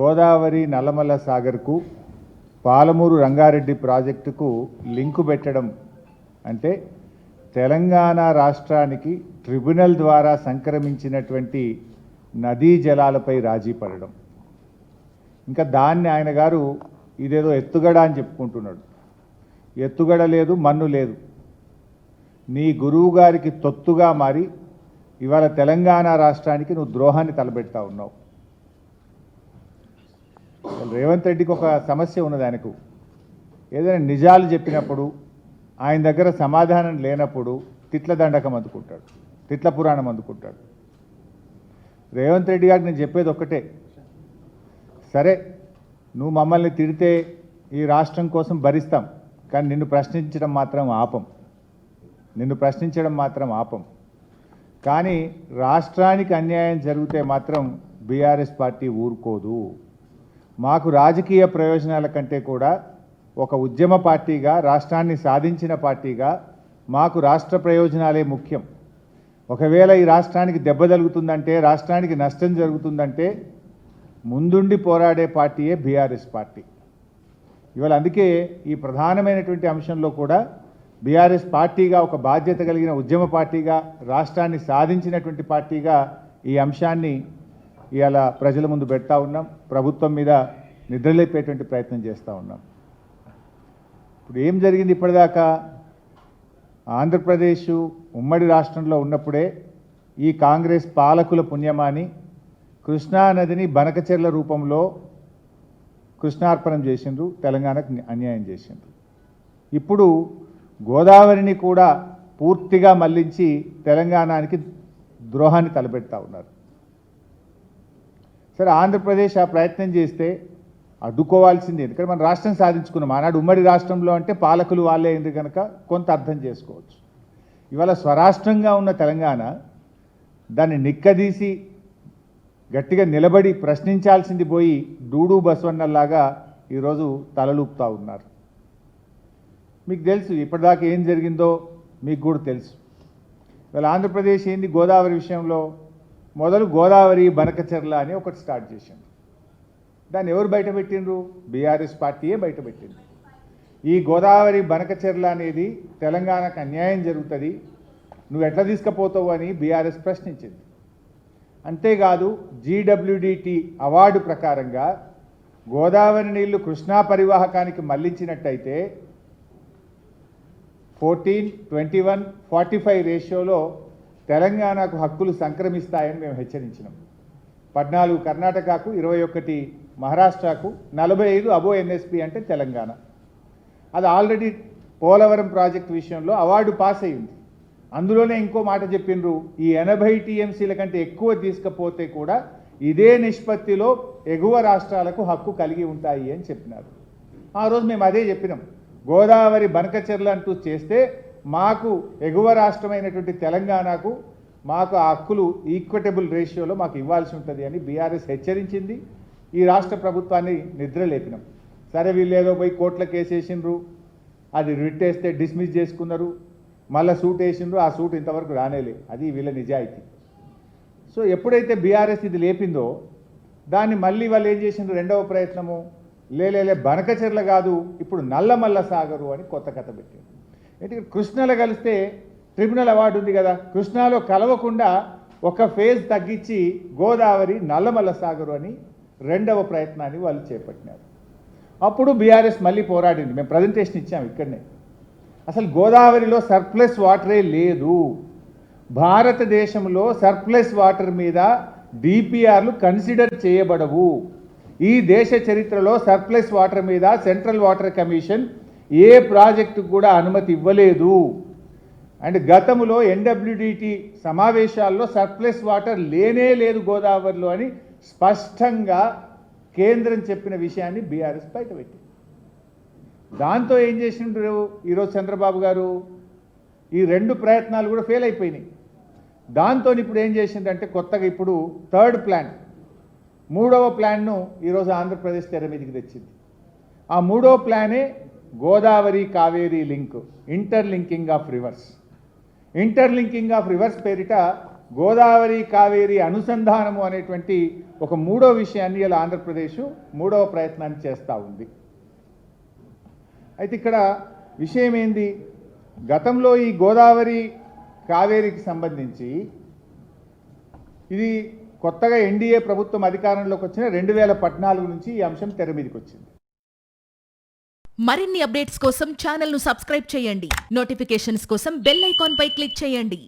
గోదావరి నల్లమల్ల సాగర్కు పాలమూరు రంగారెడ్డి ప్రాజెక్టుకు లింకు పెట్టడం అంటే తెలంగాణ రాష్ట్రానికి ట్రిబ్యునల్ ద్వారా సంక్రమించినటువంటి నదీ జలాలపై రాజీ పడడం. ఇంకా దాన్ని ఆయన గారు ఇదేదో ఎత్తుగడ అని చెప్పుకుంటున్నాడు. ఎత్తుగడ లేదు, మన్ను లేదు. నీ గురువు గారికి తొత్తుగా మారి ఇవాళ తెలంగాణ రాష్ట్రానికి నువ్వు ద్రోహాన్ని తలపెడతా ఉన్నావు. రేవంత్ రెడ్డికి ఒక సమస్య ఉన్నది. ఆయనకు ఏదైనా నిజాలు చెప్పినప్పుడు ఆయన దగ్గర సమాధానం లేనప్పుడు తిట్ల దండకం అందుకుంటాడు, తిట్ల పురాణం అందుకుంటాడు. రేవంత్ రెడ్డి గారికి నేను చెప్పేది ఒక్కటే, సరే నువ్వు మమ్మల్ని తిడితే ఈ రాష్ట్రం కోసం భరిస్తాం, కానీ నిన్ను ప్రశ్నించడం మాత్రం ఆపం. కానీ రాష్ట్రానికి అన్యాయం జరిగితే మాత్రం బీఆర్ఎస్ పార్టీ ఊరుకోదు. మాకు రాజకీయ ప్రయోజనాల కంటే కూడా ఒక ఉద్యమ పార్టీగా, రాష్ట్రాన్ని సాధించిన పార్టీగా మాకు రాష్ట్ర ప్రయోజనాలే ముఖ్యం. ఒకవేళ ఈ రాష్ట్రానికి దెబ్బ తగులుతుందంటే, రాష్ట్రానికి నష్టం జరుగుతుందంటే ముందుండి పోరాడే పార్టీయే బీఆర్ఎస్ పార్టీ. ఇవాళ అందుకే ఈ ప్రధానమైనటువంటి అంశంలో కూడా బీఆర్ఎస్ పార్టీగా, ఒక బాధ్యత కలిగిన ఉద్యమ పార్టీగా, రాష్ట్రాన్ని సాధించినటువంటి పార్టీగా ఈ అంశాన్ని ఇవాళ ప్రజల ముందు పెడతా ఉన్నాం. ప్రభుత్వం మీద నిద్రలేపేటువంటి ప్రయత్నం చేస్తూ ఉన్నాం. ఇప్పుడు ఏం జరిగింది ఇప్పటిదాకా? ఆంధ్రప్రదేశ్ ఉమ్మడి రాష్ట్రంలో ఉన్నప్పుడే ఈ కాంగ్రెస్ పాలకుల పుణ్యమాని కృష్ణానదిని బనకచెర్ల రూపంలో కృష్ణార్పణం చేసిండ్రు, తెలంగాణకు అన్యాయం చేసిండ్రు. ఇప్పుడు గోదావరిని కూడా పూర్తిగా మళ్లించి తెలంగాణకి ద్రోహాన్ని తలపెడతా ఉన్నారు. సరే, ఆంధ్రప్రదేశ్ ఆ ప్రయత్నం చేస్తే అడ్డుకోవాల్సింది. ఎందుకంటే మనం రాష్ట్రం సాధించుకున్నాం. ఆనాడు ఉమ్మడి రాష్ట్రంలో అంటే పాలకులు వాళ్ళే అయింది కనుక కొంత అర్థం చేసుకోవచ్చు. ఇవాళ స్వరాష్ట్రంగా ఉన్న తెలంగాణ దాన్ని నిక్కదీసి గట్టిగా నిలబడి ప్రశ్నించాల్సింది పోయి డూడు బసవన్నలాగా ఈరోజు తలలూపుతూ ఉన్నారు. మీకు తెలుసు ఇప్పటిదాకా ఏం జరిగిందో, మీకు కూడా తెలుసు. ఇవాళ ఆంధ్రప్రదేశ్ ఏంది గోదావరి విషయంలో, మొదలు గోదావరి బనకచెర్ల అని ఒకటి స్టార్ట్ చేసింది. దాన్ని ఎవరు బయటపెట్టిండ్రు? బీఆర్ఎస్ పార్టీయే బయటపెట్టింది. ఈ గోదావరి బనకచెర్ల అనేది తెలంగాణకు అన్యాయం జరుగుతుంది, నువ్వు ఎట్లా తీసుకుపోతావు అని బీఆర్ఎస్ ప్రశ్నించింది. అంతేకాదు జీడబ్ల్యూడిటి అవార్డు ప్రకారంగా గోదావరి నీళ్లు కృష్ణా పరివాహకానికి మళ్లించినట్టయితే 14:21:45 రేషియోలో తెలంగాణకు హక్కులు సంక్రమిస్తాయని మేము హెచ్చరించినాం. 14 కర్ణాటకకు, 21 మహారాష్ట్రకు, 45 అబో ఎన్ఎస్పి అంటే తెలంగాణ. అది ఆల్రెడీ పోలవరం ప్రాజెక్టు విషయంలో అవార్డు పాస్ అయ్యింది. అందులోనే ఇంకో మాట చెప్పిండ్రు, ఈ 80 టీఎంసీల కంటే ఎక్కువ తీసుకపోతే కూడా ఇదే నిష్పత్తిలో ఎగువ రాష్ట్రాలకు హక్కు కలిగి ఉంటాయి అని చెప్పినారు. ఆ రోజు మేము అదే చెప్పినాం, గోదావరి బనకచెర్ల అంటూ చేస్తే మాకు ఎగువ రాష్ట్రమైనటువంటి తెలంగాణకు మాకు ఆ హక్కులు ఈక్విటబుల్ రేషియోలో మాకు ఇవ్వాల్సి ఉంటుంది అని బీఆర్ఎస్ హెచ్చరించింది. ఈ రాష్ట్ర ప్రభుత్వాన్ని నిద్రలేపినాం. సరే, వీళ్ళు ఏదో పోయి కోర్టుల కేసు వేసిండ్రు, అది రిట్ వేస్తే డిస్మిస్ చేసుకున్నారు, మళ్ళీ సూట్ వేసిండ్రు, ఆ సూట్ ఇంతవరకు రానేలే. అది వీళ్ళ నిజాయితీ. సో ఎప్పుడైతే బీఆర్ఎస్ ఇది లేపిందో దాన్ని మళ్ళీ వాళ్ళు ఏం చేసిండ్రు, రెండవ ప్రయత్నము, లేలే బనకచెర్ల కాదు ఇప్పుడు నల్లమల్ల సాగరు అని కొత్త కథ పెట్టారు. ఎందుకంటే కృష్ణలో కలిస్తే ట్రిబ్యునల్ అవార్డు ఉంది కదా, కృష్ణాలో కలవకుండా ఒక ఫేజ్ తగ్గించి గోదావరి నల్లమల్ల సాగరు అని రెండవ ప్రయత్నాన్ని వాళ్ళు చేపట్టినారు. అప్పుడు బీఆర్ఎస్ మళ్ళీ పోరాడింది. మేము ప్రజెంటేషన్ ఇచ్చాము ఇక్కడనే. అసలు గోదావరిలో సర్ప్లస్ వాటరే లేదు. భారతదేశంలో సర్ప్లస్ వాటర్ మీద డిపిఆర్లు కన్సిడర్ చేయబడవు. ఈ దేశ చరిత్రలో సర్ప్లస్ వాటర్ మీద సెంట్రల్ వాటర్ కమిషన్ ఏ ప్రాజెక్టుకు కూడా అనుమతి ఇవ్వలేదు. అండ్ గతంలో ఎన్డబ్ల్యూడిటి సమావేశాల్లో సర్ప్లస్ వాటర్ లేనే లేదు గోదావరిలో అని స్పష్టంగా కేంద్రం చెప్పిన విషయాన్ని బీఆర్ఎస్ బయటపెట్టింది. దాంతో ఏం చేసిండ్రు ఈరోజు చంద్రబాబు గారు, ఈ రెండు ప్రయత్నాలు కూడా ఫెయిల్ అయిపోయినాయి. దాంతో ఇప్పుడు ఏం చేసిందంటే కొత్తగా ఇప్పుడు థర్డ్ ప్లాన్, మూడవ ప్లాన్ను ఈరోజు ఆంధ్రప్రదేశ్ తెర మీదకి తెచ్చింది. ఆ మూడవ ప్లానే Godavari Kaveri link, interlinking of rivers పేరిట గోదావరి కావేరి అనుసంధానము అనేటువంటి ఒక మూడో విషయాన్ని ఇలా ఆంధ్రప్రదేశ్ మూడవ ప్రయత్నాన్ని చేస్తూ ఉంది. అయితే ఇక్కడ విషయం ఏంది, గతంలో ఈ గోదావరి కావేరికి సంబంధించి ఇది కొత్తగా ఎన్డీఏ ప్రభుత్వం అధికారంలోకి వచ్చిన 2014 నుంచి ఈ అంశం తెర మీదకి వచ్చింది. మరిన్ని అప్డేట్స్ కోసం ఛానల్ ను సబ్స్క్రైబ్ చేయండి. నోటిఫికేషన్స్ కోసం బెల్ ఐకాన్ పై క్లిక్ చేయండి.